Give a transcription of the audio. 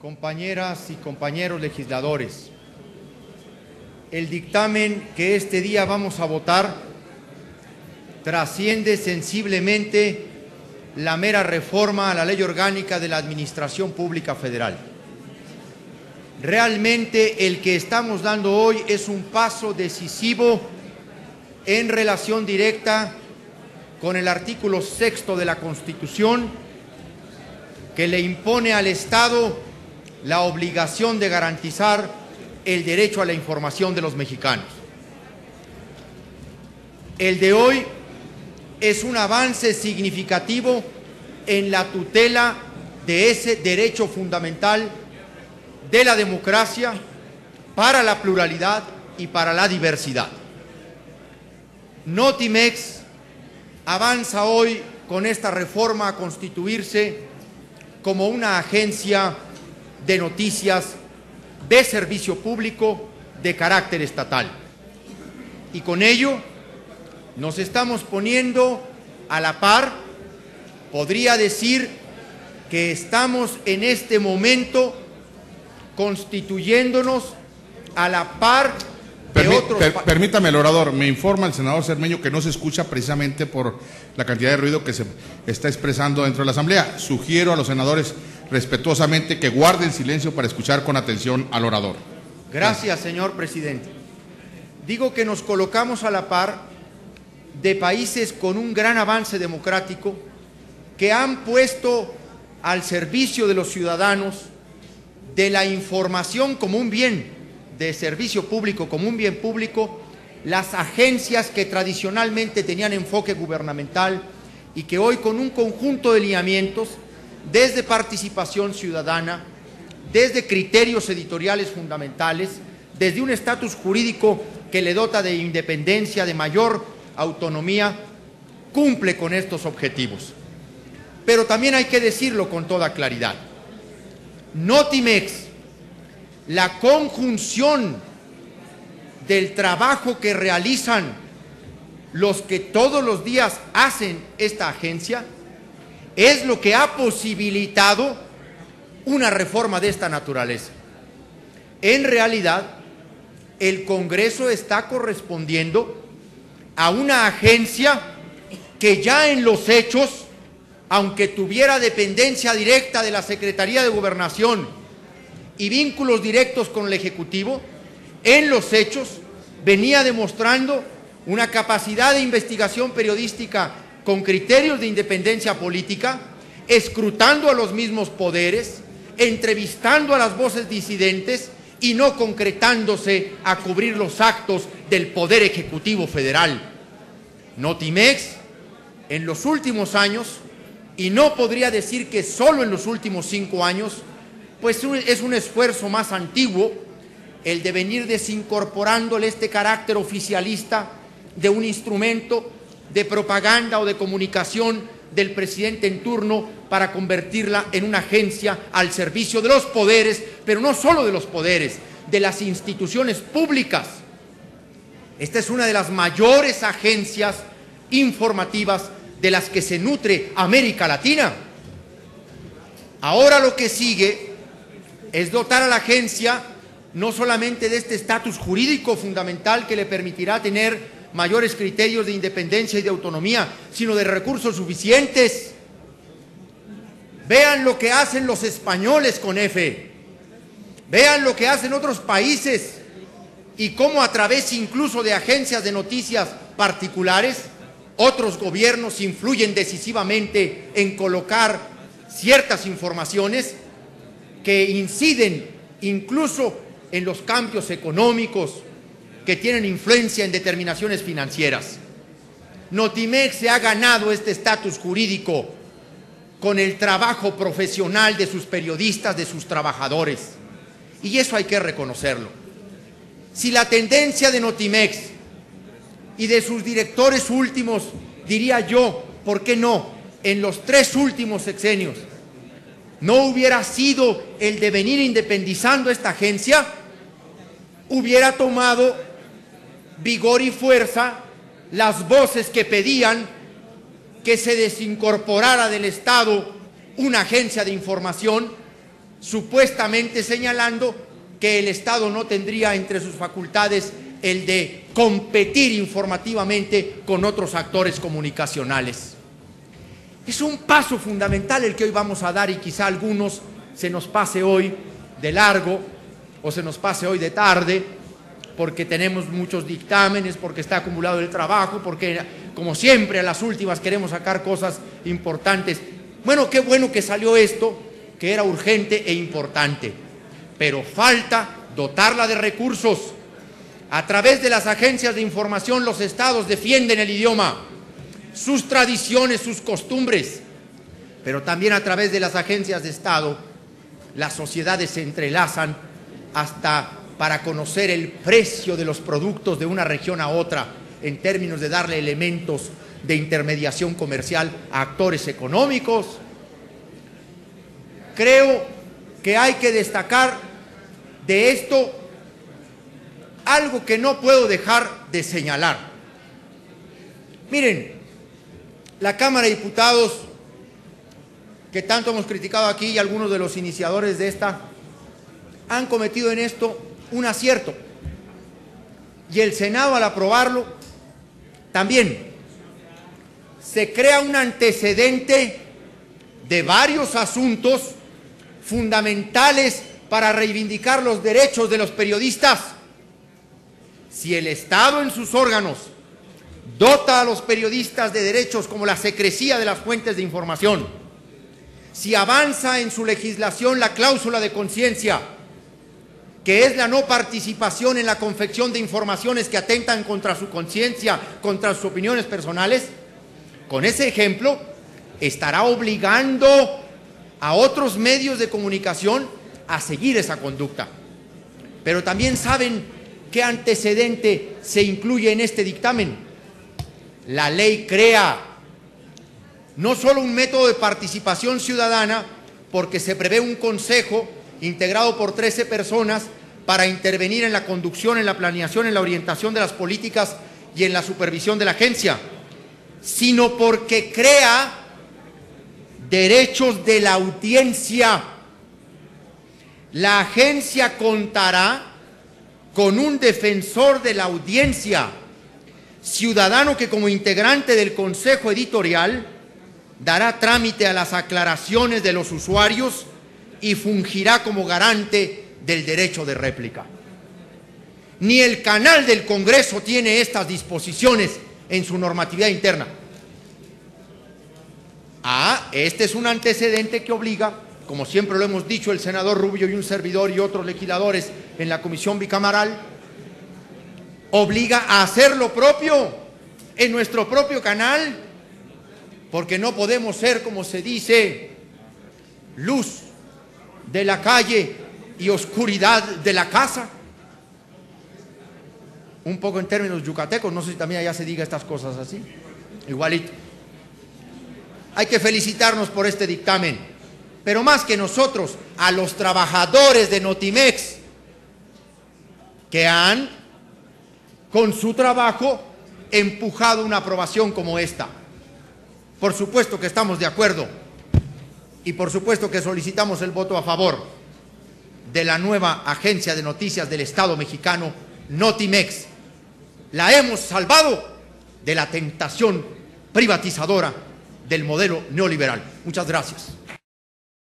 Compañeras y compañeros legisladores, el dictamen que este día vamos a votar trasciende sensiblemente la mera reforma a la Ley Orgánica de la Administración Pública Federal. Realmente el que estamos dando hoy es un paso decisivo en relación directa con el artículo 6 de la Constitución, que le impone al Estado la obligación de garantizar el derecho a la información de los mexicanos. El de hoy es un avance significativo en la tutela de ese derecho fundamental de la democracia para la pluralidad y para la diversidad. Notimex avanza hoy con esta reforma a constituirse como una agencia de noticias de servicio público de carácter estatal. Y con ello nos estamos poniendo a la par, podría decir que estamos en este momento constituyéndonos a la par de otros. Permítame, el orador, me informa el senador Cermeño que no se escucha precisamente por la cantidad de ruido que se está expresando dentro de la Asamblea. Sugiero a los senadores respetuosamente que guarden silencio para escuchar con atención al orador. Gracias, señor presidente. Digo que nos colocamos a la par de países con un gran avance democrático que han puesto al servicio de los ciudadanos de la información como un bien de servicio público, como un bien público, las agencias que tradicionalmente tenían enfoque gubernamental y que hoy con un conjunto de lineamientos, desde participación ciudadana, desde criterios editoriales fundamentales, desde un estatus jurídico que le dota de independencia, de mayor autonomía, cumple con estos objetivos. Pero también hay que decirlo con toda claridad. Notimex, la conjunción del trabajo que realizan los que todos los días hacen esta agencia, es lo que ha posibilitado una reforma de esta naturaleza. En realidad, el Congreso está correspondiendo a una agencia que ya en los hechos, aunque tuviera dependencia directa de la Secretaría de Gobernación y vínculos directos con el Ejecutivo, en los hechos venía demostrando una capacidad de investigación periodística con criterios de independencia política, escrutando a los mismos poderes, entrevistando a las voces disidentes y no concretándose a cubrir los actos del Poder Ejecutivo Federal. Notimex, en los últimos años, y no podría decir que solo en los últimos 5 años, pues es un esfuerzo más antiguo el de venir desincorporándole este carácter oficialista de un instrumento de propaganda o de comunicación del presidente en turno para convertirla en una agencia al servicio de los poderes, pero no solo de los poderes, de las instituciones públicas. Esta es una de las mayores agencias informativas de las que se nutre América Latina. Ahora lo que sigue es dotar a la agencia no solamente de este estatus jurídico fundamental que le permitirá tener mayores criterios de independencia y de autonomía, sino de recursos suficientes. Vean lo que hacen los españoles con EFE, vean lo que hacen otros países y cómo a través incluso de agencias de noticias particulares, otros gobiernos influyen decisivamente en colocar ciertas informaciones que inciden incluso en los cambios económicos, que tienen influencia en determinaciones financieras. Notimex se ha ganado este estatus jurídico con el trabajo profesional de sus periodistas, de sus trabajadores, y eso hay que reconocerlo. Si la tendencia de Notimex y de sus directores últimos, diría yo, ¿por qué no?, en los 3 últimos sexenios, no hubiera sido el de venir independizando esta agencia, hubiera tomado vigor y fuerza las voces que pedían que se desincorporara del Estado una agencia de información supuestamente señalando que el Estado no tendría entre sus facultades el de competir informativamente con otros actores comunicacionales. Es un paso fundamental el que hoy vamos a dar y quizá a algunos se nos pase hoy de largo o se nos pase hoy de tarde porque tenemos muchos dictámenes, porque está acumulado el trabajo, porque como siempre a las últimas queremos sacar cosas importantes. Bueno, qué bueno que salió esto, que era urgente e importante, pero falta dotarla de recursos. A través de las agencias de información los estados defienden el idioma, sus tradiciones, sus costumbres, pero también a través de las agencias de Estado las sociedades se entrelazan hasta para conocer el precio de los productos de una región a otra en términos de darle elementos de intermediación comercial a actores económicos. Creo que hay que destacar de esto algo que no puedo dejar de señalar. Miren, la Cámara de Diputados, que tanto hemos criticado aquí, y algunos de los iniciadores de esta, han cometido en esto un acierto. Y el Senado, al aprobarlo, también se crea un antecedente de varios asuntos fundamentales para reivindicar los derechos de los periodistas. Si el Estado en sus órganos dota a los periodistas de derechos como la secrecía de las fuentes de información, si avanza en su legislación la cláusula de conciencia, que es la no participación en la confección de informaciones que atentan contra su conciencia, contra sus opiniones personales, con ese ejemplo estará obligando a otros medios de comunicación a seguir esa conducta. Pero también saben qué antecedente se incluye en este dictamen. La ley crea no solo un método de participación ciudadana, porque se prevé un consejo integrado por 13 personas para intervenir en la conducción, en la planeación, en la orientación de las políticas y en la supervisión de la agencia, sino porque crea derechos de la audiencia. La agencia contará con un defensor de la audiencia, ciudadano que como integrante del consejo editorial dará trámite a las aclaraciones de los usuarios y fungirá como garante del derecho de réplica. Ni el canal del Congreso tiene estas disposiciones en su normatividad interna. Este es un antecedente que obliga, como siempre lo hemos dicho el senador Rubio y un servidor y otros legisladores en la comisión bicameral, obliga a hacer lo propio en nuestro propio canal, porque no podemos ser, como se dice, luz de la calle y oscuridad de la casa. Un poco en términos yucatecos, no sé si también allá se diga estas cosas así, igualito. Hay que felicitarnos por este dictamen, pero más que nosotros, a los trabajadores de Notimex, que han, con su trabajo, empujado una aprobación como esta. Por supuesto que estamos de acuerdo y por supuesto que solicitamos el voto a favor de la nueva agencia de noticias del Estado mexicano, Notimex. La hemos salvado de la tentación privatizadora del modelo neoliberal. Muchas gracias.